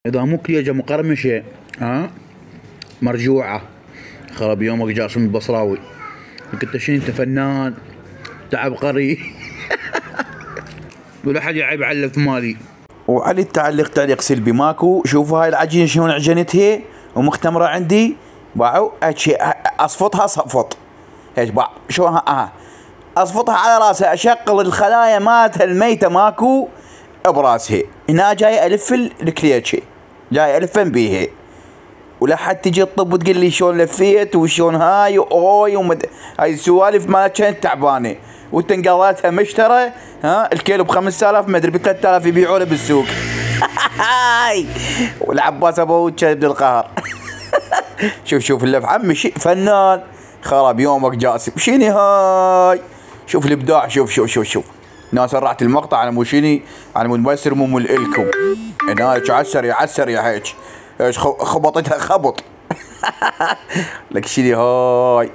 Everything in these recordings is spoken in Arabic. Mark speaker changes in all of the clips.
Speaker 1: اذا مو كليجه مقرمشه مرجوعه. خرب يومك جاسم البصراوي. قلت شنو انت فنان انت عبقري. ولا حد يعيب على الثمالي.
Speaker 2: وعلي التعليق تعليق سلبي ماكو. شوفوا هاي العجينه شلون عجنتها ومختمره عندي. باعوا اصفطها صفط هيك باع شو اصفطها على راسها اشغل الخلايا مالتها الميته ماكو براسها. هنا جاي الف الكليتشه جاي الفن بيها ولا حد تجي تطب وتقول لي شلون لفيت وشلون هاي هاي السوالف ما كانت تعبانه وتنقلتها مشترى الكيلو ب5000 ما ادري ب3000 يبيعونه بالسوق. هاي والعباس ابو كبد القهر. شوف اللف عمي فنان. خرب يومك جاسم شيني هاي. شوف الابداع. شوف ناس سرعت المقطع على مو شيني على مود ما يصير مو لكم. هنا عسر يا هيك ايش خبطتها خبط. لك شيني هاي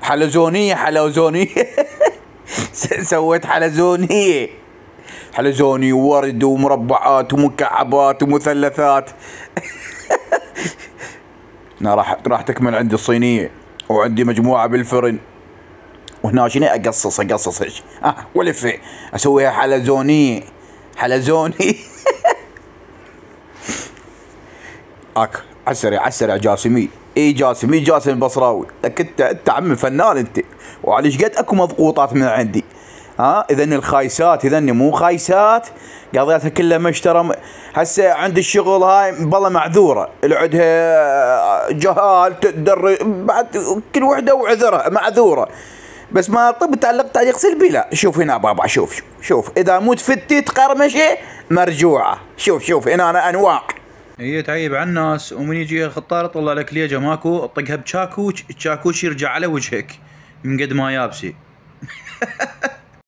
Speaker 2: حلزونيه. سويت حلزوني وورد ومربعات ومكعبات ومثلثات. انا راح تكمل عندي الصينيه وعندي مجموعه بالفرن. وهنا شنو اقصص ايش ولف اسويها حلزوني. عسر يا جاسمي. اي جاسم البصراوي. لك انت عمي فنان انت. وعلى ايش قد اكو مضغوطات من عندي. اذن الخايسات اذن مو خايسات قضيتها كلها مشترى. هسه عند الشغل هاي بالله معذوره اللي عندها جهال تدري بعد كل وحده وعذرها معذوره. بس ما طب تعليق سلبي لا. شوف هنا بابا شوف اذا مو تفتت قرمشه مرجوعه. شوف هنا أنا انواع.
Speaker 1: هي تعيب على الناس ومن يجي الخطار طلع لك ليجه ماكو طقها بشاكوش الشاكوش يرجع على وجهك من قد ما يابسي.